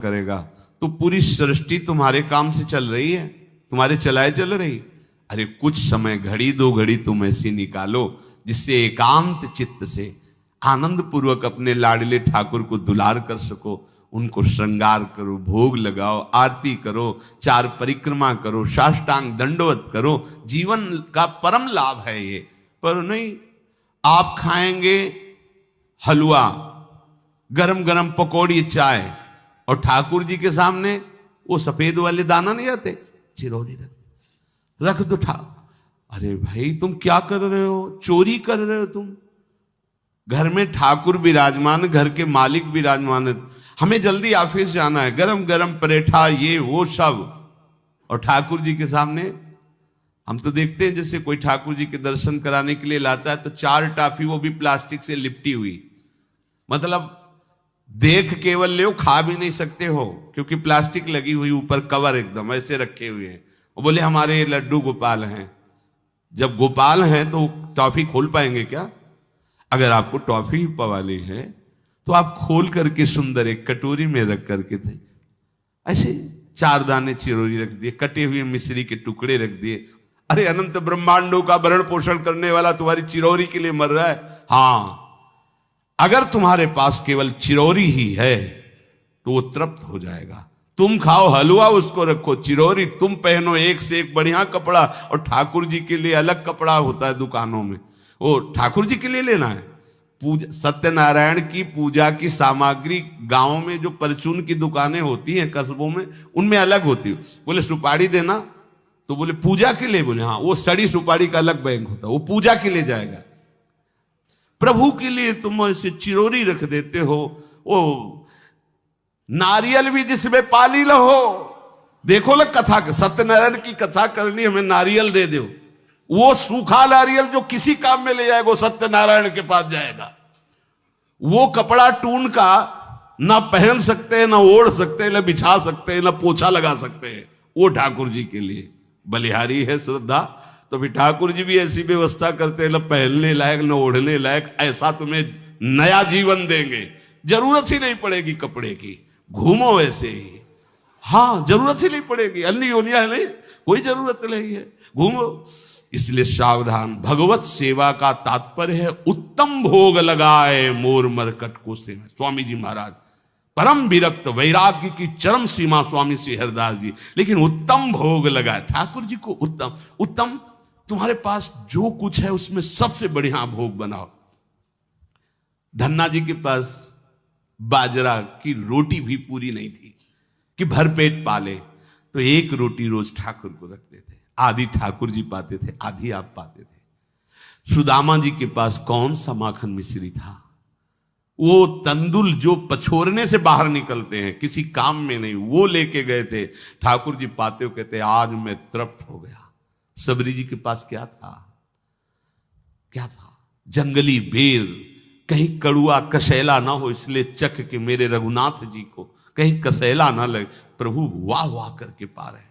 करेगा तो पूरी सृष्टि तुम्हारे काम से चल रही है, तुम्हारे चलाए चल रही। अरे कुछ समय, घड़ी दो घड़ी तुम ऐसी निकालो जिससे एकांत चित्त से आनंद पूर्वक अपने लाडले ठाकुर को दुलार कर सको। उनको श्रृंगार करो, भोग लगाओ, आरती करो, 4 परिक्रमा करो, साष्टांग दंडवत करो। जीवन का परम लाभ है ये। पर नहीं, आप खाएंगे हलवा, गरम गरम पकौड़ी, चाय, और ठाकुर जी के सामने वो सफेद वाले दाना नहीं आते, चिरौरी रख दो अरे भाई तुम क्या कर रहे हो? चोरी कर रहे हो तुम। घर में ठाकुर विराजमान, घर के मालिक विराजमान है, हमें जल्दी ऑफिस जाना है, गरम गरम परेठा ये वो सब, और ठाकुर जी के सामने। हम तो देखते हैं जैसे कोई ठाकुर जी के दर्शन कराने के लिए लाता है तो 4 टाफी, वो भी प्लास्टिक से लिपटी हुई। मतलब देख केवल ले, खा भी नहीं सकते हो क्योंकि प्लास्टिक लगी हुई, ऊपर कवर एकदम ऐसे रखे हुए हैं। वो बोले हमारे लड्डू गोपाल हैं। जब गोपाल हैं तो टॉफी खोल पाएंगे क्या? अगर आपको टॉफी पवाली है तो आप खोल करके सुंदर एक कटोरी में रख करके थे, ऐसे 4 दाने चिरौरी रख दिए, कटे हुए मिश्री के टुकड़े रख दिए। अरे अनंत ब्रह्मांडों का भरण पोषण करने वाला तुम्हारी चिरौरी के लिए मर रहा है। हाँ, अगर तुम्हारे पास केवल चिरौरी ही है तो वो तृप्त हो जाएगा। तुम खाओ हलवा, उसको रखो, चिरौरी तुम पहनो, एक से एक बढ़िया कपड़ा, और ठाकुर जी के लिए अलग कपड़ा होता है दुकानों में, वो ठाकुर जी के लिए लेना है। पूजा, सत्यनारायण की पूजा की सामग्री गांव में जो परचून की दुकानें होती हैं कस्बों में, उनमें अलग होती है। बोले सुपारी देना, तो बोले पूजा के लिए, बोले हाँ, वो सड़ी सुपारी का अलग बैंक होता है, वो पूजा के लिए जाएगा। प्रभु के लिए तुम ऐसे चिरौरी रख देते हो। वो नारियल भी जिसमें पाली लो, देखो ना कथा, सत्यनारायण की कथा करनी, हमें नारियल दे दो। वो सूखा नारियल जो किसी काम में ले जाएगा वो सत्यनारायण के पास जाएगा। वो कपड़ा टून का ना पहन सकते हैं, ना ओढ़ सकते हैं, ना बिछा सकते हैं, ना पोछा लगा सकते हैं, वो ठाकुर जी के लिए बलिहारी है श्रद्धा। तो भी ठाकुर जी भी ऐसी व्यवस्था करते हैं, ना पहनने लायक ना ओढ़ने लायक, ऐसा तुम्हें नया जीवन देंगे, जरूरत ही नहीं पड़ेगी कपड़े की, घूमो वैसे ही। हाँ, जरूरत ही नहीं पड़ेगी, अन्य योनिया नहीं, कोई जरूरत नहीं है, घूमो। इसलिए सावधान। भगवत सेवा का तात्पर्य है उत्तम भोग लगाए मोर मरकट को से। स्वामी जी महाराज परम विरक्त, वैराग्य की चरम सीमा स्वामी श्री हरिदास जी, लेकिन उत्तम भोग लगाए ठाकुर जी को। उत्तम उत्तम, तुम्हारे पास जो कुछ है उसमें सबसे बढ़िया भोग बनाओ। धन्ना जी के पास बाजरा की रोटी भी पूरी नहीं थी कि भरपेट पाले, तो 1 रोटी रोज ठाकुर को रखते थे। आधी ठाकुर जी पाते थे, आधी आप पाते थे। सुदामा जी के पास कौन सा माखन मिश्री था? वो तंदुल जो पछोरने से बाहर निकलते हैं, किसी काम में नहीं, वो लेके गए थे। ठाकुर जी पाते हो कहते आज मैं तृप्त हो गया। सबरी जी के पास क्या था? क्या था? जंगली बेर, कहीं कड़ुआ कसेला ना हो, इसलिए चख के मेरे रघुनाथ जी को कहीं कसेला ना लगे। प्रभु वाह वाह करके पा रहे।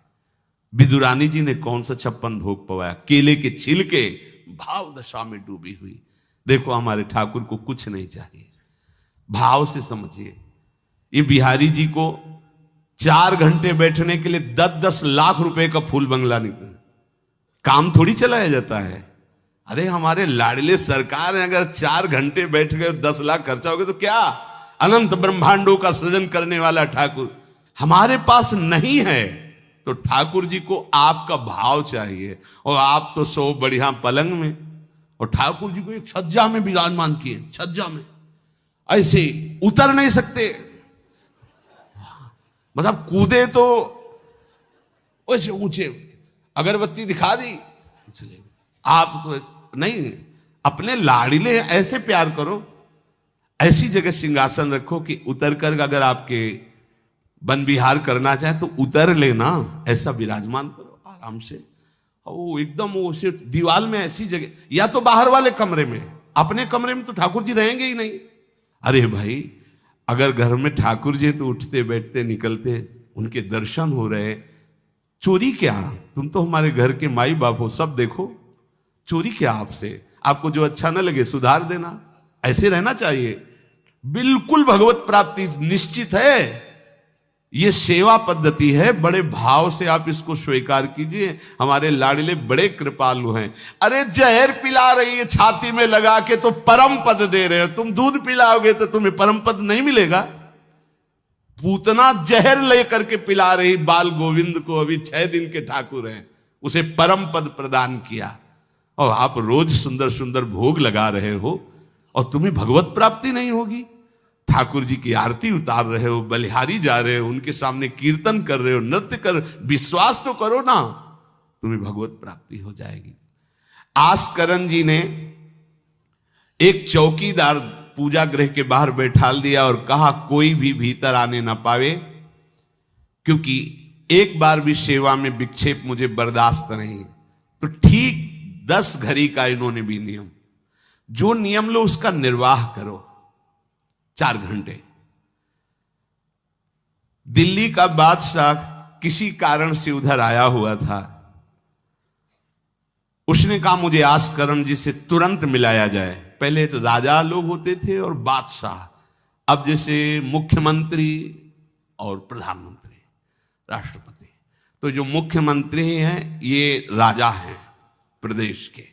विदुरानी जी ने कौन सा 56 भोग पवाया? केले के छिलके, भाव दशा में डूबी हुई। देखो हमारे ठाकुर को कुछ नहीं चाहिए, भाव से समझिए। ये बिहारी जी को 4 घंटे बैठने के लिए 10-10 लाख रुपए का फूल बंगला निकला, काम थोड़ी चलाया जाता है। अरे हमारे लाडले सरकार है, अगर 4 घंटे बैठ गए 10 लाख खर्चा हो गया तो क्या? अनंत ब्रह्मांडों का सृजन करने वाला ठाकुर हमारे पास नहीं है, तो ठाकुर जी को आपका भाव चाहिए। और आप तो सो बढ़िया पलंग में, और ठाकुर जी को एक छज्जा में विराजमान किए, छज्जा में ऐसे उतर नहीं सकते, मतलब कूदे तो वैसे ऊंचे, अगरबत्ती दिखा दी चले। आप तो नहीं, अपने लाडले ऐसे प्यार करो, ऐसी जगह सिंहासन रखो कि उतर कर अगर आपके वन विहार करना चाहे तो उतर लेना, ऐसा विराजमान करो आराम से। वो एकदम वो सिर्फ दीवार में ऐसी जगह, या तो बाहर वाले कमरे में, अपने कमरे में तो ठाकुर जी रहेंगे ही नहीं। अरे भाई, अगर घर में ठाकुर जी तो उठते बैठते निकलते, उनके दर्शन हो रहे, चोरी क्या? तुम तो हमारे घर के माई बाप हो, सब देखो, चोरी क्या आपसे? आपको जो अच्छा ना लगे सुधार देना, ऐसे रहना चाहिए। बिल्कुल भगवत प्राप्ति निश्चित है। ये सेवा पद्धति है, बड़े भाव से आप इसको स्वीकार कीजिए। हमारे लाडले बड़े कृपालु हैं। अरे जहर पिला रही है छाती में लगा के तो परम पद दे रहे हो, तुम दूध पिलाओगे तो तुम्हें परम पद नहीं मिलेगा। पूतना जहर लेकर के पिला रही बाल गोविंद को, अभी 6 दिन के ठाकुर हैं, उसे परम पद प्रदान किया, और आप रोज सुंदर सुंदर भोग लगा रहे हो और तुम्हें भगवत प्राप्ति नहीं होगी। ठाकुर जी की आरती उतार रहे हो, बलिहारी जा रहे हो, उनके सामने कीर्तन कर रहे हो, नृत्य कर, विश्वास तो करो ना, तुम्हें भगवत प्राप्ति हो जाएगी। आस्करण जी ने एक चौकीदार पूजा गृह के बाहर बैठाल दिया और कहा कोई भी भीतर आने ना पावे, क्योंकि एक बार भी सेवा में विक्षेप मुझे बर्दाश्त नहीं। तो ठीक 10 घड़ी का इन्होंने भी नियम, जो नियम लो उसका निर्वाह करो। 4 घंटे। दिल्ली का बादशाह किसी कारण से उधर आया हुआ था, उसने कहा मुझे आस्करण जी से तुरंत मिलाया जाए। पहले तो राजा लोग होते थे और बादशाह, अब जैसे मुख्यमंत्री और प्रधानमंत्री, राष्ट्रपति। तो जो मुख्यमंत्री हैं ये राजा हैं प्रदेश के,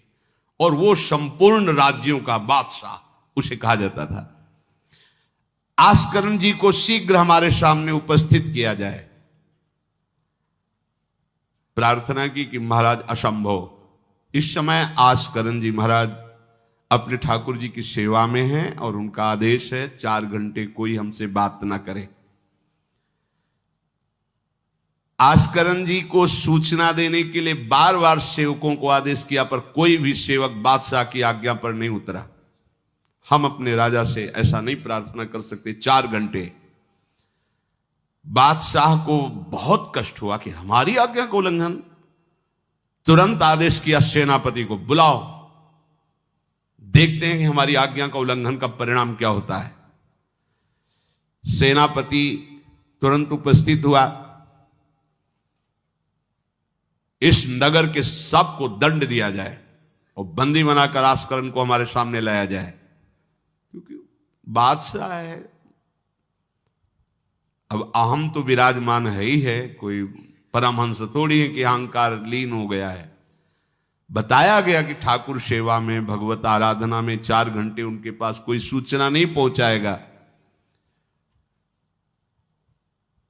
और वो संपूर्ण राज्यों का बादशाह उसे कहा जाता था। आस्करण जी को शीघ्र हमारे सामने उपस्थित किया जाए। प्रार्थना की कि महाराज असंभव, इस समय आस्करण जी महाराज अपने ठाकुर जी की सेवा में हैं और उनका आदेश है 4 घंटे कोई हमसे बात ना करे। आस्करण जी को सूचना देने के लिए बार बार सेवकों को आदेश किया, पर कोई भी सेवक बादशाह की आज्ञा पर नहीं उतरा। हम अपने राजा से ऐसा नहीं प्रार्थना कर सकते। 4 घंटे। बादशाह को बहुत कष्ट हुआ कि हमारी आज्ञा का उल्लंघन। तुरंत आदेश किया सेनापति को, बुलाओ, देखते हैं कि हमारी आज्ञा का उल्लंघन का परिणाम क्या होता है। सेनापति तुरंत उपस्थित हुआ। इस नगर के सबको दंड दिया जाए और बंदी बनाकर आस्करण को हमारे सामने लाया जाए, क्योंकि बादशाह है। अब अहम तो विराजमान है ही है, कोई परमहंस थोड़ी है कि अहंकार लीन हो गया है। बताया गया कि ठाकुर सेवा में, भगवत आराधना में 4 घंटे उनके पास कोई सूचना नहीं पहुंचाएगा।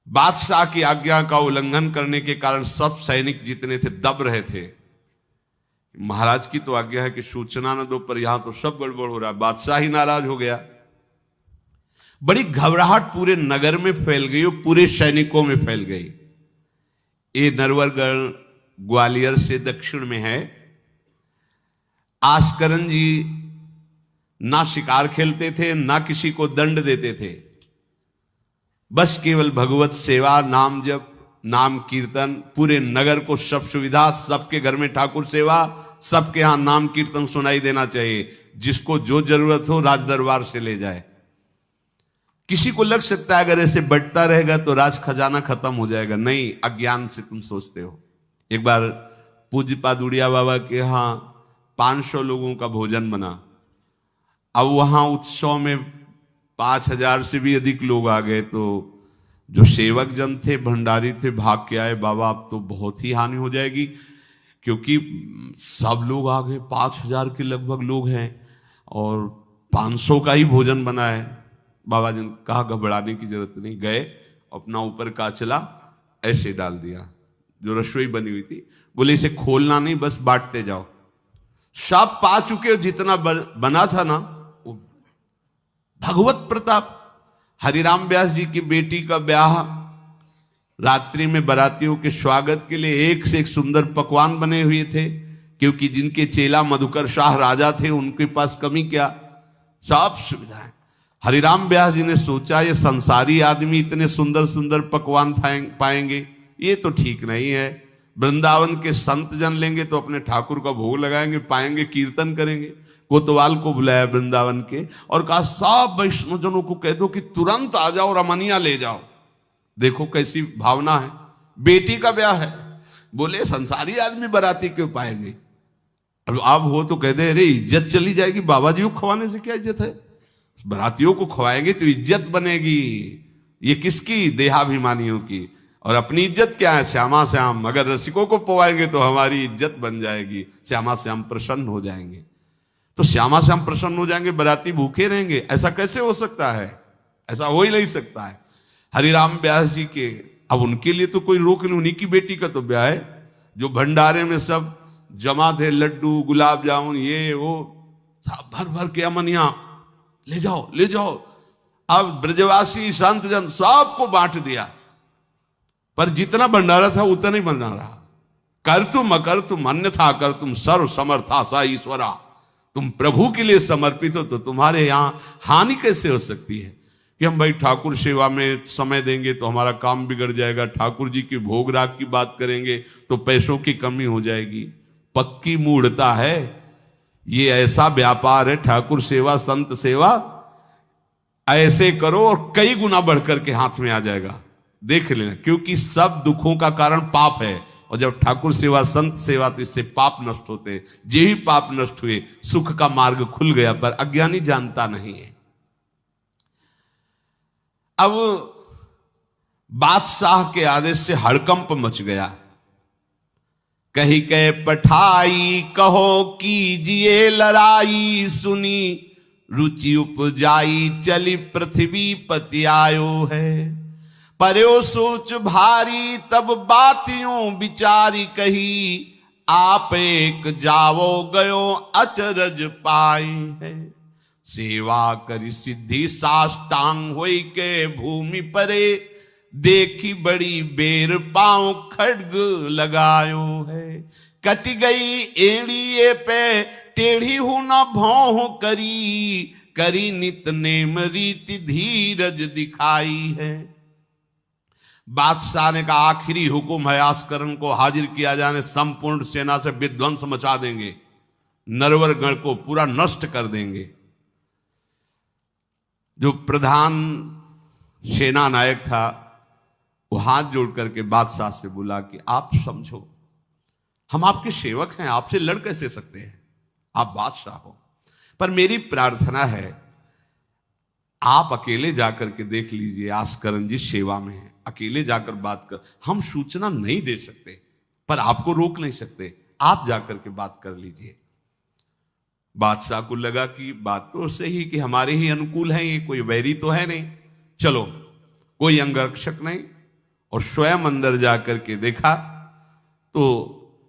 बादशाह की आज्ञा का उल्लंघन करने के कारण सब सैनिक जितने थे दब रहे थे। महाराज की तो आज्ञा है कि सूचना न दो, पर यहां तो सब गड़बड़ हो रहा है। बादशाह ही नाराज हो गया। बड़ी घबराहट पूरे नगर में फैल गई और पूरे सैनिकों में फैल गई। ये नरवरगढ़ ग्वालियर से दक्षिण में है। आस्करण जी ना शिकार खेलते थे, ना किसी को दंड देते थे, बस केवल भगवत सेवा, नाम जप, नाम कीर्तन, पूरे नगर को सब सुविधा, सबके घर में ठाकुर सेवा, सबके यहां नाम कीर्तन सुनाई देना चाहिए। जिसको जो जरूरत हो राज दरबार से ले जाए। किसी को लग सकता है अगर ऐसे बढ़ता रहेगा तो राज खजाना खत्म हो जाएगा। नहीं, अज्ञान से तुम सोचते हो। एक बार पूज्य पादुड़िया बाबा के यहां 500 लोगों का भोजन बना। अब वहां उत्सव में 5000 से भी अधिक लोग आ गए, तो जो सेवक जन थे, भंडारी थे, भाग के आए, बाबा अब तो बहुत ही हानि हो जाएगी, क्योंकि सब लोग आ गए, 5000 के लगभग लोग हैं और 500 का ही भोजन बना है। बाबा जी ने कहा घबराने की जरूरत नहीं। गए, अपना ऊपर का चला ऐसे डाल दिया जो रसोई बनी हुई थी। बोले इसे खोलना नहीं, बस बांटते जाओ। सब पा चुके, जितना बना था ना। भगवत प्रताप। हरिराम व्यास जी की बेटी का ब्याह, रात्रि में बारातियों के स्वागत के लिए एक से एक सुंदर पकवान बने हुए थे, क्योंकि जिनके चेला मधुकर शाह राजा थे उनके पास कमी क्या, सब सुविधाएं। हरिराम व्यास जी ने सोचा ये संसारी आदमी इतने सुंदर सुंदर पकवान पाएंगे, ये तो ठीक नहीं है। वृंदावन के संत जन लेंगे तो अपने ठाकुर का भोग लगाएंगे, पाएंगे, कीर्तन करेंगे। कोतवाल को बुलाया वृंदावन के और कहा सब वैष्णव जनों को कह दो कि तुरंत आ जाओ और अमनिया ले जाओ। देखो कैसी भावना है, बेटी का ब्याह है। बोले संसारी आदमी बाराती क्यों पाएंगे, अब आप हो तो कह दे अरे इज्जत चली जाएगी। बाबा जी को खवाने से क्या इज्जत है, बारातियों को खवाएंगे तो इज्जत बनेगी। ये किसकी? देहाभिमानियों की। और अपनी इज्जत क्या है? श्यामा श्याम। अगर रसिकों को पवाएंगे तो हमारी इज्जत बन जाएगी, श्यामा श्याम प्रसन्न हो जाएंगे। तो श्यामा श्याम प्रसन्न हो जाएंगे, बराती भूखे रहेंगे, ऐसा कैसे हो सकता है? ऐसा हो ही नहीं सकता है। हरिराम व्यास जी के, अब उनके लिए तो कोई रोक नहीं, उन्हीं की बेटी का तो ब्याह है, जो भंडारे में सब जमा थे, लड्डू गुलाब जामुन ये वो सब भर भर के अमनिया, ले जाओ ले जाओ। अब ब्रजवासी संत जन सबको बांट दिया, पर जितना भंडारा था उतना ही बना रहा। कर तुम अकर तुम अन्यथा कर तुम सर्व समर्था सा ईश्वरा। तुम प्रभु के लिए समर्पित हो तो तुम्हारे यहां हानि कैसे हो सकती है कि हम भाई ठाकुर सेवा में समय देंगे तो हमारा काम बिगड़ जाएगा, ठाकुर जी की भोग राग की बात करेंगे तो पैसों की कमी हो जाएगी। पक्की मूढ़ता है, ये ऐसा व्यापार है ठाकुर सेवा संत सेवा, ऐसे करो और कई गुना बढ़कर के हाथ में आ जाएगा, देख लेना। क्योंकि सब दुखों का कारण पाप है, और जब ठाकुर सेवा संत सेवा तो इससे पाप नष्ट होते। जे ही पाप नष्ट हुए सुख का मार्ग खुल गया, पर अज्ञानी जानता नहीं है। अब बादशाह के आदेश से हड़कंप मच गया। कही के पठाई कहो कीजिए लड़ाई, सुनी रुचि उपजाई चली पृथ्वी पति आयो है। पर्यो सोच भारी तब बातियों विचारी कही, आप एक जावो गयो अचरज पाई है। सेवा करी सिद्धि साष्टांग होई के भूमि परे, देखी बड़ी बेर पांव खड्ग लगायो है। कट गई एड़िए पे टेढ़ी हूं न भौं करी, करी नित नेम रीति धीरज दिखाई है। बादशाह ने कहा आखिरी हुक्म है, आस्करण को हाजिर किया जाने, संपूर्ण सेना से विध्वंस मचा देंगे, नरवर गण को पूरा नष्ट कर देंगे। जो प्रधान सेना नायक था वो हाथ जोड़ करके बादशाह से बोला कि आप समझो, हम आपके सेवक हैं, आपसे लड़ कैसे सकते हैं, आप बादशाह हो, पर मेरी प्रार्थना है आप अकेले जाकर के देख लीजिए, आस्करण जी सेवा में है, अकेले जाकर बात कर, हम सूचना नहीं दे सकते पर आपको रोक नहीं सकते, आप जाकर के बात कर लीजिए। बादशाह को लगा कि बात तो सही कि हमारे ही अनुकूल है, ये कोई वैरी तो है नहीं, चलो कोई अंगरक्षक नहीं। और स्वयं अंदर जाकर के देखा तो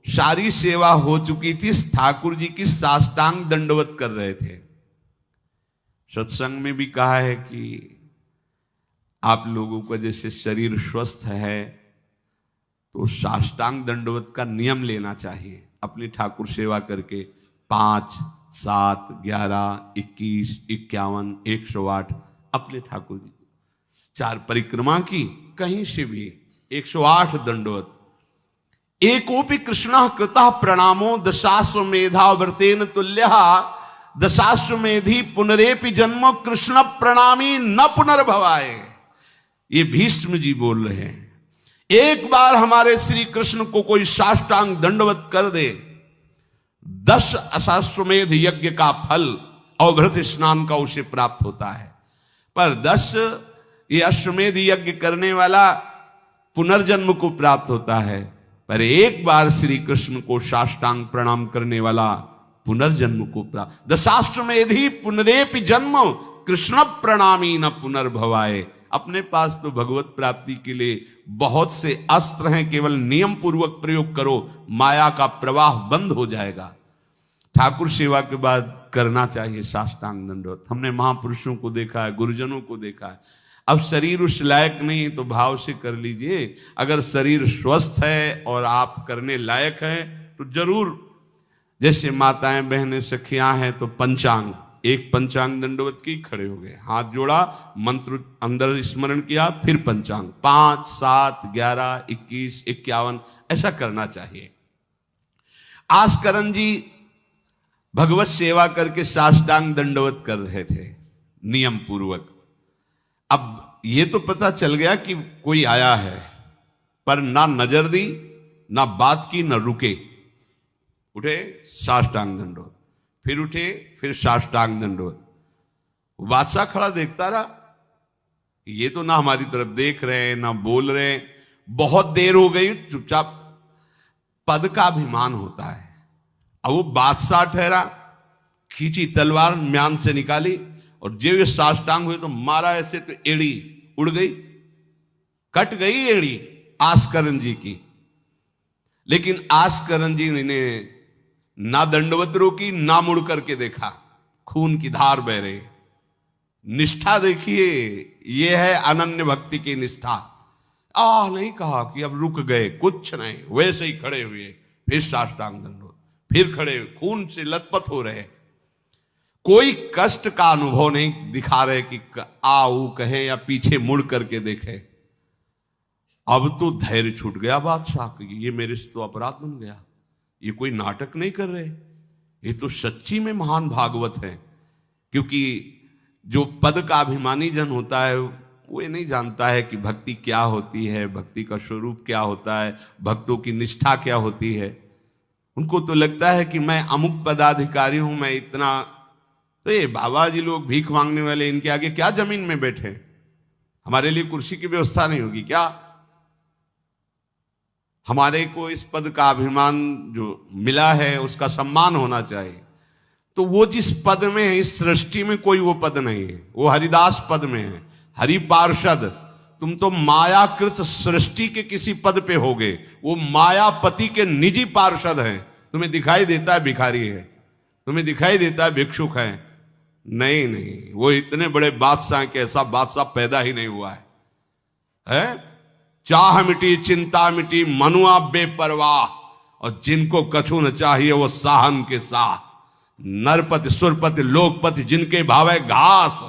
सारी सेवा हो चुकी थी, ठाकुर जी की साष्टांग दंडवत कर रहे थे। सत्संग में भी कहा है कि आप लोगों का जैसे शरीर स्वस्थ है तो साष्टांग दंडवत का नियम लेना चाहिए अपनी ठाकुर सेवा करके। 5, 7, 11, 21, 51, 108 अपने ठाकुर जी 4 परिक्रमा की, कहीं से भी 108 दंडवत। एकोपि कृष्ण कृतः प्रणामो दशाश्वमेधा व्रतेन तुल्यः, दशाश्वमेधी पुनरेपि जन्म कृष्ण प्रणामी न पुनर्भवाए। ये भीष्म जी बोल रहे हैं, एक बार हमारे श्री कृष्ण को कोई साष्टांग दंडवत कर दे, 10 अश्वमेध यज्ञ का फल और व्रत स्नान का उसे प्राप्त होता है। पर 10 ये अश्वमेध यज्ञ करने वाला पुनर्जन्म को प्राप्त होता है, पर एक बार श्री कृष्ण को साष्टांग प्रणाम करने वाला पुनर्जन्म को प्राप्त। दशाश्वमेधी पुनरेपि जन्म कृष्ण प्रणामी न पुनर्भवाए। अपने पास तो भगवत प्राप्ति के लिए बहुत से अस्त्र हैं, केवल नियम पूर्वक प्रयोग करो, माया का प्रवाह बंद हो जाएगा। ठाकुर सेवा के बाद करना चाहिए साष्टांग दंडवत। हमने महापुरुषों को देखा है, गुरुजनों को देखा है। अब शरीर उस लायक नहीं तो भाव से कर लीजिए, अगर शरीर स्वस्थ है और आप करने लायक हैं तो जरूर, जैसे माताएं बहनें सखियां हैं तो पंचांग, एक पंचांग दंडवत की खड़े हो गए, हाथ जोड़ा, मंत्र अंदर स्मरण किया, फिर पंचांग 5, 7, 11, 21, 51 ऐसा करना चाहिए। आस्करण जी भगवत सेवा करके साष्टांग दंडवत कर रहे थे नियम पूर्वक। अब ये तो पता चल गया कि कोई आया है, पर ना नजर दी, ना बात की, ना रुके, उठे साष्टांग दंडवत, फिर उठे, फिर साष्टांग दंडवत। बादशाह खड़ा देखता रहा, ये तो ना हमारी तरफ देख रहे हैं ना बोल रहे हैं, बहुत देर हो गई, चुपचाप। पद का अभिमान होता है। अब वो बादशाह ठहरा, खींची तलवार, म्यान से निकाली और जो साष्टांग हुए तो मारा ऐसे, तो एड़ी उड़ गई, कट गई एड़ी आस्करन जी की। लेकिन आस्करन जी ने ना दंडवत रोकी, ना मुड़ करके देखा, खून की धार बह रही। निष्ठा देखिए, यह है अनन्य भक्ति की निष्ठा। नहीं कहा कि अब रुक गए, कुछ नहीं, वैसे ही खड़े हुए, फिर साष्टांग दंडवत, फिर खड़े हुए, खून से लथपथ हो रहे। कोई कष्ट का अनुभव नहीं दिखा रहे कि आओ कहे या पीछे मुड़ करके देखे। अब तो धैर्य छूट गया बादशाह की, ये मेरे से तो अपराध बन गया, ये कोई नाटक नहीं कर रहे, ये तो सच्ची में महान भागवत है। क्योंकि जो पद का अभिमानी जन होता है वो ये नहीं जानता है कि भक्ति क्या होती है, भक्ति का स्वरूप क्या होता है, भक्तों की निष्ठा क्या होती है। उनको तो लगता है कि मैं अमुक पदाधिकारी हूं, मैं इतना, तो ये बाबा जी लोग भीख मांगने वाले, इनके आगे क्या जमीन में बैठे, हमारे लिए कुर्सी की व्यवस्था नहीं होगी क्या? हमारे को इस पद का अभिमान जो मिला है उसका सम्मान होना चाहिए। तो वो जिस पद में है, इस सृष्टि में कोई वो पद नहीं है, वो हरिदास पद में है, हरि पार्षद। तुम तो मायाकृत सृष्टि के किसी पद पे होगे, वो मायापति के निजी पार्षद हैं। तुम्हें दिखाई देता है भिखारी है, तुम्हें दिखाई देता है भिक्षुक है, नहीं नहीं, वो इतने बड़े बादशाह के ऐसा बादशाह पैदा ही नहीं हुआ है? चाह मिटी चिंता मिटी, मनुआ बेपरवाह, और जिनको कछु न चाहिए वो साहन के साह। नरपति सुरपति लोकपति, जिनके भावे घास,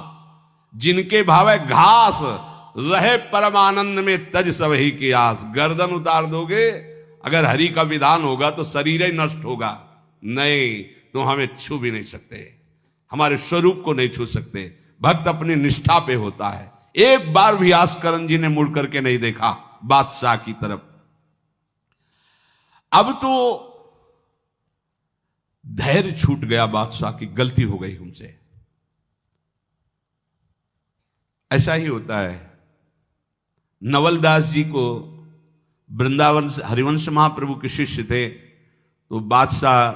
जिनके भावे घास, रहे परमानंद में तज सब ही की आस। गर्दन उतार दोगे, अगर हरि का विधान होगा तो शरीर ही नष्ट होगा, नहीं तो हमें छू भी नहीं सकते, हमारे स्वरूप को नहीं छू सकते। भक्त अपनी निष्ठा पे होता है। एक बार भी आस्करन जी ने मुड़ करके नहीं देखा बादशाह की तरफ। अब तो धैर्य छूट गया बादशाह की, गलती हो गई हमसे। ऐसा ही होता है। नवलदास जी को वृंदावन से हरिवंश महाप्रभु के शिष्य थे, तो बादशाह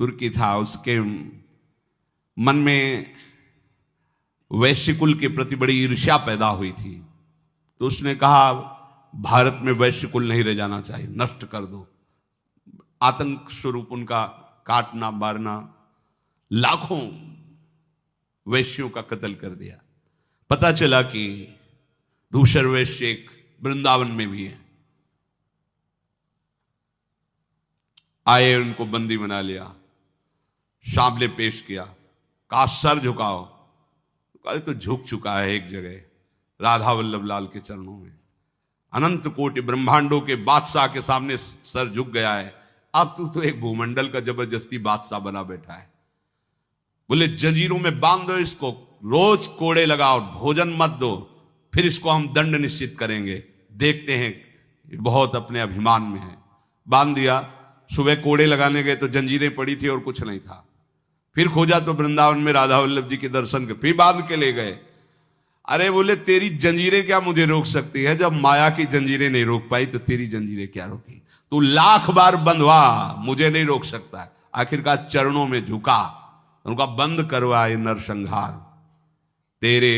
तुर्की था, उसके मन में वैश्य कुल के प्रति बड़ी ईर्ष्या पैदा हुई थी। तो उसने कहा भारत में वैश्य कुल नहीं रह जाना चाहिए, नष्ट कर दो। आतंक स्वरूप उनका काटना मारना, लाखों वैश्यों का कत्ल कर दिया। पता चला कि दूसर वैश्य एक वृंदावन में भी है। आए, उनको बंदी बना लिया, सामने पेश किया, कहा सर झुकाओ। कहा तो झुक चुका है एक जगह, राधा वल्लभ लाल के चरणों में। अनंत कोटि ब्रह्मांडों के बादशाह के सामने सर झुक गया है। अब तू तो एक भूमंडल का जबरदस्ती बादशाह बना बैठा है। बोले जंजीरों में बांध दो इसको, रोज कोड़े लगाओ, भोजन मत दो, फिर इसको हम दंड निश्चित करेंगे, देखते हैं, बहुत अपने अभिमान में है। बांध दिया। सुबह कोड़े लगाने गए तो जंजीरें पड़ी थी और कुछ नहीं था। फिर खोजा तो वृंदावन में राधा वल्लभ जी के दर्शन के, फिर बांध के ले गए। अरे बोले तेरी जंजीरें क्या मुझे रोक सकती है? जब माया की जंजीरें नहीं रोक पाई तो तेरी जंजीरें क्या रोकी? तू लाख बार बंधवा, मुझे नहीं रोक सकता है। आखिरकार चरणों में झुका, उनका बंद करवा ये नरसंहार। तेरे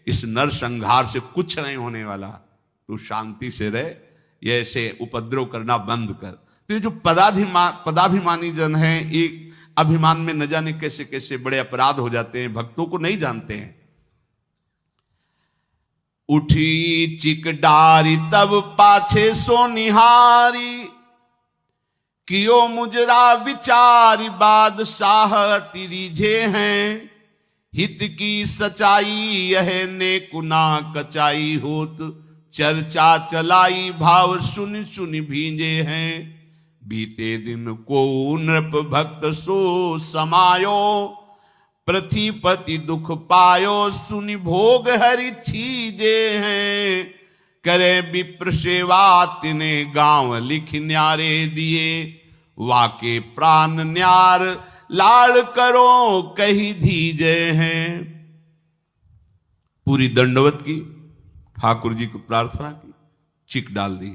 इस नरसंहार से कुछ नहीं होने वाला, तू शांति से रह, ये ऐसे उपद्रव करना बंद कर। तो ये जो पदाभिमानी जन है, एक अभिमान में न जाने कैसे कैसे बड़े अपराध हो जाते हैं, भक्तों को नहीं जानते हैं। उठी चिक डारी तब पाछे सो निहारी, कियो मुजरा विचारी बादशाह तिरिझे हैं। हित की सच्चाई यह ने कुना कचाई होत, चर्चा चलाई भाव सुन सुन भींजे हैं। बीते दिन को नृप भक्त सो समायो, पृथ्वीपति दुख पायो सुनि भोग हरि छीजे हैं। करे विप्र सेवा तिने गांव लिख न्यारे दिए, वाके प्राण न्यार लाड़ करो कही धीजे हैं। पूरी दंडवत की, ठाकुर जी को प्रार्थना की, चिक डाल दी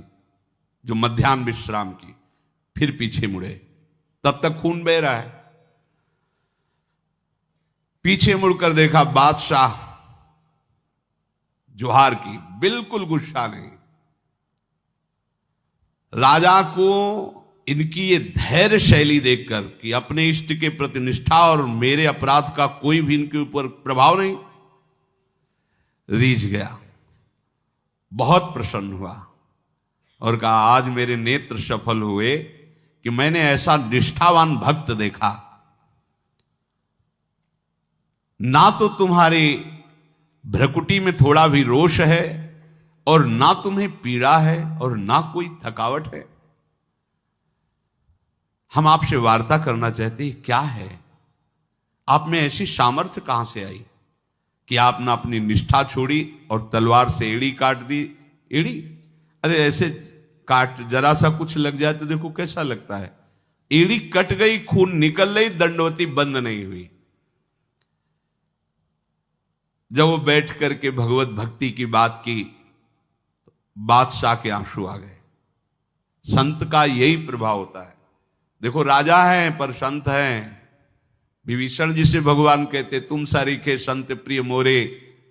जो मध्याह्न विश्राम की, फिर पीछे मुड़े। तब तक खून बह रहा है। पीछे मुड़कर देखा, बादशाह जोहार की, बिल्कुल गुस्सा नहीं। राजा को इनकी ये धैर्य शैली देखकर कि अपने इष्ट के प्रति निष्ठा और मेरे अपराध का कोई भी इनके ऊपर प्रभाव नहीं, रीझ गया, बहुत प्रसन्न हुआ और कहा, आज मेरे नेत्र सफल हुए कि मैंने ऐसा निष्ठावान भक्त देखा। ना तो तुम्हारी भ्रकुटी में थोड़ा भी रोष है और ना तुम्हें पीड़ा है और ना कोई थकावट है। हम आपसे वार्ता करना चाहते हैं, क्या है आप में ऐसी सामर्थ्य कहां से आई कि आपने अपनी निष्ठा छोड़ी और तलवार से एड़ी काट दी। एड़ी, अरे ऐसे काट, जरा सा कुछ लग जाए तो देखो कैसा लगता है। एड़ी कट गई, खून निकल गई, दंडवती बंद नहीं हुई। जब वो बैठ करके भगवत भक्ति की बात की, बादशाह के आंसू आ गए। संत का यही प्रभाव होता है। देखो राजा हैं पर संत हैं। विभीषण जी से भगवान कहते, तुम सारीखे संत प्रिय मोरे,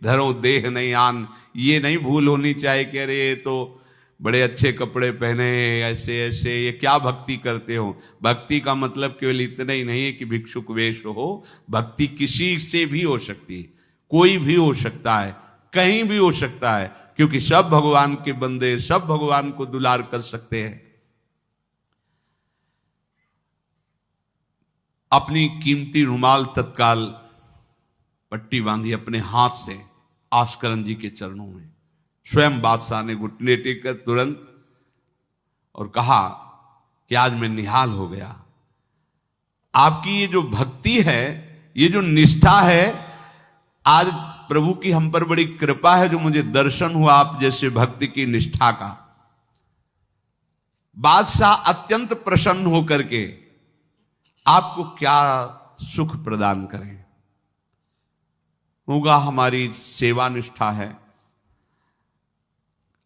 धरो देह नहीं आन। ये नहीं भूल होनी चाहिए कि अरे ये तो बड़े अच्छे कपड़े पहने, ऐसे ऐसे, ये क्या भक्ति करते हो। भक्ति का मतलब केवल इतना ही नहीं है कि भिक्षुक वेश हो। भक्ति किसी से भी हो सकती है, कोई भी हो सकता है, कहीं भी हो सकता है, क्योंकि सब भगवान के बंदे, सब भगवान को दुलार कर सकते हैं। अपनी कीमती रुमाल तत्काल पट्टी बांधी अपने हाथ से आस्करन जी के चरणों में। स्वयं बादशाह ने घुटने टेक कर तुरंत और कहा कि आज मैं निहाल हो गया। आपकी ये जो भक्ति है, ये जो निष्ठा है, आज प्रभु की हम पर बड़ी कृपा है जो मुझे दर्शन हुआ आप जैसे भक्ति की निष्ठा का। बादशाह अत्यंत प्रसन्न होकर के आपको क्या सुख प्रदान करें। होगा हमारी सेवा निष्ठा है,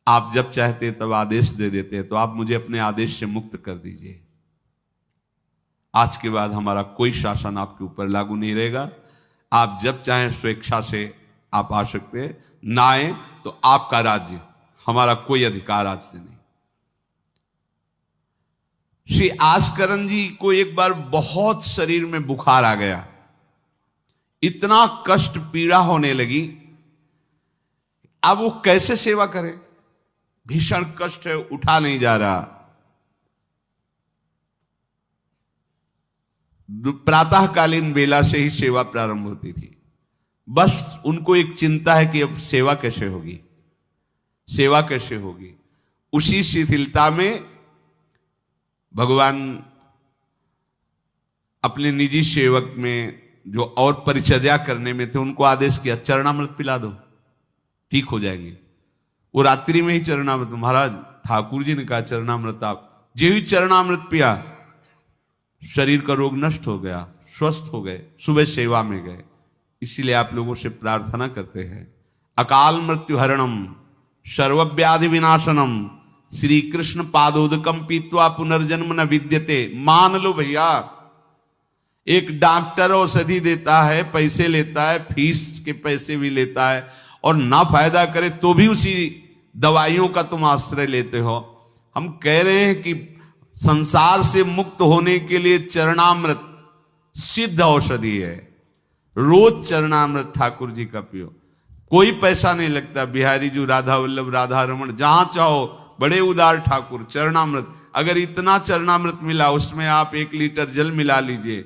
आप जब चाहते तब आदेश दे देते हैं, तो आप मुझे अपने आदेश से मुक्त कर दीजिए। आज के बाद हमारा कोई शासन आपके ऊपर लागू नहीं रहेगा। आप जब चाहें स्वेच्छा से आप आ सकते हैं, ना आए तो आपका राज्य, हमारा कोई अधिकार आज से नहीं। श्री आस्करन जी को एक बार बहुत शरीर में बुखार आ गया, इतना कष्ट पीड़ा होने लगी। अब वो कैसे सेवा करें, भीषण कष्ट है, उठा नहीं जा रहा। प्रातःकालीन बेला से ही सेवा प्रारंभ होती थी। बस उनको एक चिंता है कि अब सेवा कैसे होगी, सेवा कैसे होगी। उसी शिथिलता में भगवान अपने निजी सेवक में जो और परिचर्या करने में थे, उनको आदेश किया, चरणामृत पिला दो, ठीक हो जाएंगे। वो रात्रि में ही चरणामृत, महाराज ठाकुर जी ने कहा चरणामृत आप, जो ही चरणामृत पिया शरीर का रोग नष्ट हो गया, स्वस्थ हो गए, सुबह सेवा में गए। इसीलिए आप लोगों से प्रार्थना करते हैं, अकाल मृत्यु हरणम सर्वव्याधि विनाशनम श्री कृष्ण पादोदकम पीत्वा पुनर्जन्म न विद्यते। मान लो भैया, एक डॉक्टर औषधि देता है, पैसे लेता है, फीस के पैसे भी लेता है, और ना फायदा करे तो भी उसी दवाइयों का तुम आश्रय लेते हो। हम कह रहे हैं कि संसार से मुक्त होने के लिए चरणामृत सिद्ध औषधि है। रोज चरणामृत ठाकुर जी का पियो, कोई पैसा नहीं लगता। बिहारी जी, राधा वल्लभ, राधा रमन, जहां चाहो, बड़े उदार ठाकुर। चरणामृत, अगर इतना चरणामृत मिला, उसमें आप 1 लीटर जल मिला लीजिए,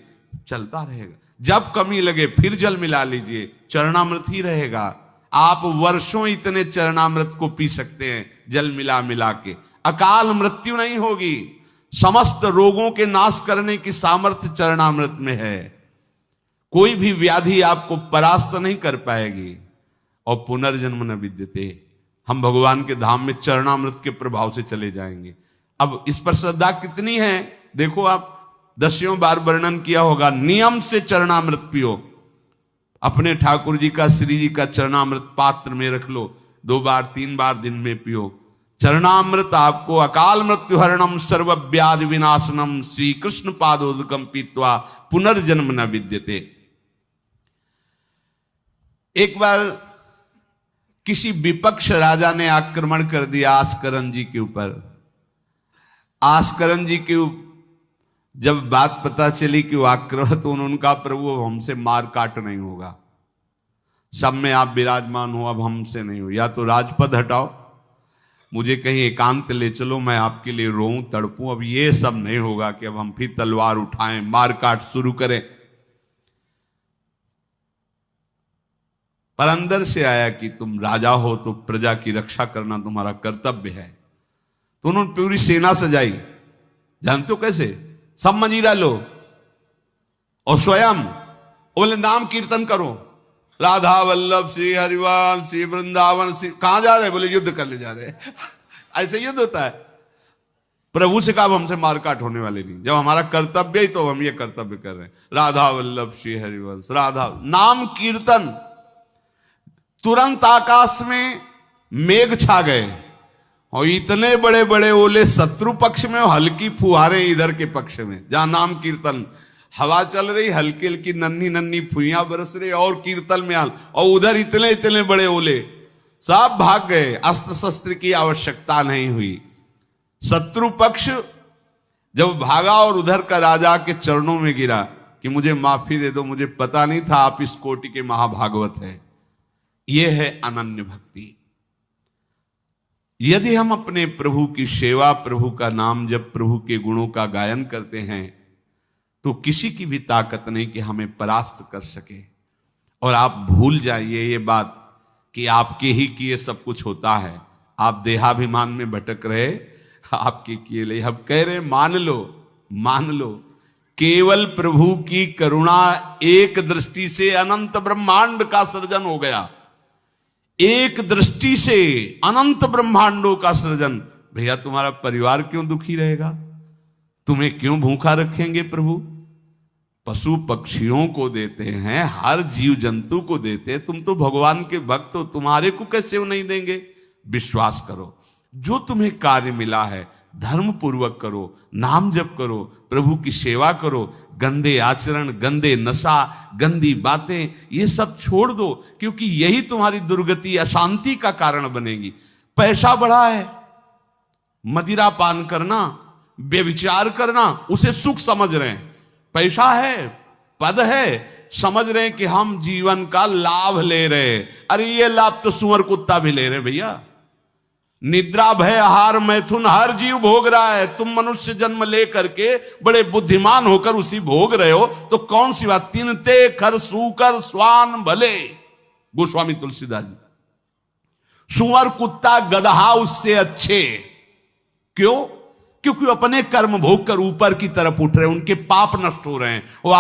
चलता रहेगा। जब कमी लगे फिर जल मिला लीजिए, चरणामृत ही रहेगा। आप वर्षों इतने चरणामृत को पी सकते हैं, जल मिला मिला के। अकाल मृत्यु नहीं होगी, समस्त रोगों के नाश करने की सामर्थ्य चरणामृत में है। कोई भी व्याधि आपको परास्त नहीं कर पाएगी। और पुनर्जन्म न विद्यते, हम भगवान के धाम में चरणामृत के प्रभाव से चले जाएंगे। अब इस पर श्रद्धा कितनी है देखो, आप 10 बार वर्णन किया होगा। नियम से चरणामृत पियो, अपने ठाकुर जी का, श्री जी का चरणामृत पात्र में रख लो, 2 बार 3 बार दिन में पियो। चरणामृत आपको अकाल मृत्यु हरणम सर्व व्याधि विनाशनम श्री कृष्ण पादोदकम पीत्वा पुनर्जन्म न विद्यते। एक बार किसी विपक्ष राजा ने आक्रमण कर दिया आस्करन जी के ऊपर। आस्करन जी के जब बात पता चली कि वो आक्रमण, तो उनका प्रभु अब हमसे मार काट नहीं होगा, सब में आप विराजमान हो, अब हमसे नहीं हो, या तो राजपद हटाओ, मुझे कहीं एकांत ले चलो, मैं आपके लिए रोऊं तड़पूं, अब ये सब नहीं होगा कि अब हम फिर तलवार उठाएं, मार काट शुरू करें। पर अंदर से आया कि तुम राजा हो तो प्रजा की रक्षा करना तुम्हारा कर्तव्य है। तो उन्होंने पूरी सेना सजाई, जानते हो कैसे? सब मंजीरा लो और स्वयं बोले नाम कीर्तन करो, राधा वल्लभ श्री हरिवाल श्री वृंदावन श्री। कहां जा रहे? बोले युद्ध करने जा रहे हैं। ऐसे युद्ध होता है? प्रभु से कहा हमसे मारकाट होने वाले नहीं, जब हमारा कर्तव्य ही तो हम ये कर्तव्य कर रहे हैं। राधा वल्लभ श्री हरिवंश, राधा नाम कीर्तन। तुरंत आकाश में मेघ छा गए और इतने बड़े बड़े ओले शत्रु पक्ष में और हल्की फुहारे इधर के पक्ष में, जहां नाम कीर्तन, हवा चल रही, हल्की हल्की नन्ही नन्ही फुइयां बरस रही और कीर्तन में हाल, और उधर इतने इतने बड़े ओले, सब भाग गए। अस्त्र शस्त्र की आवश्यकता नहीं हुई। शत्रु पक्ष जब भागा और उधर का राजा के चरणों में गिरा कि मुझे माफी दे दो, मुझे पता नहीं था आप इस कोटि के महाभागवत हैं। यह है अनन्य भक्ति। यदि हम अपने प्रभु की सेवा, प्रभु का नाम जब, प्रभु के गुणों का गायन करते हैं, तो किसी की भी ताकत नहीं कि हमें परास्त कर सके। और आप भूल जाइए ये बात कि आपके ही किए सब कुछ होता है। आप देहाभिमान में भटक रहे, आपके किए ले, हम कह रहे मान लो, मान लो, केवल प्रभु की करुणा एक दृष्टि से अनंत ब्रह्मांड का सृजन हो गया। एक दृष्टि से अनंत ब्रह्मांडों का सृजन। भैया तुम्हारा परिवार क्यों दुखी रहेगा? तुम्हें क्यों भूखा रखेंगे प्रभु? पशु पक्षियों को देते हैं, हर जीव जंतु को देते हैं। तुम तो भगवान के भक्त हो, तुम्हारे को कैसे वो नहीं देंगे? विश्वास करो, जो तुम्हें कार्य मिला है धर्म पूर्वक करो, नाम जप करो, प्रभु की सेवा करो, गंदे आचरण, गंदे नशा, गंदी बातें, ये सब छोड़ दो, क्योंकि यही तुम्हारी दुर्गति, अशांति का कारण बनेगी। पैसा बढ़ा है, मदिरा पान करना, व्यभिचार करना, उसे सुख समझ रहे हैं। पैसा है, पद है, समझ रहे हैं कि हम जीवन का लाभ ले रहे हैं। अरे ये लाभ तो सुअर कुत्ता भी ले रहे भैया। निद्रा भय आहार मैथुन हर जीव भोग रहा है। तुम मनुष्य जन्म ले करके बड़े बुद्धिमान होकर उसी भोग रहे हो, तो कौन सी बात? तिनते खर सूकर स्वान भले, गोस्वामी तुलसीदास जी। सुअर कुत्ता गदहा उससे अच्छे। क्यों? क्योंकि अपने कर्म भोग कर ऊपर की तरफ उठ रहे हैं, उनके पाप नष्ट हो रहे हैं। वो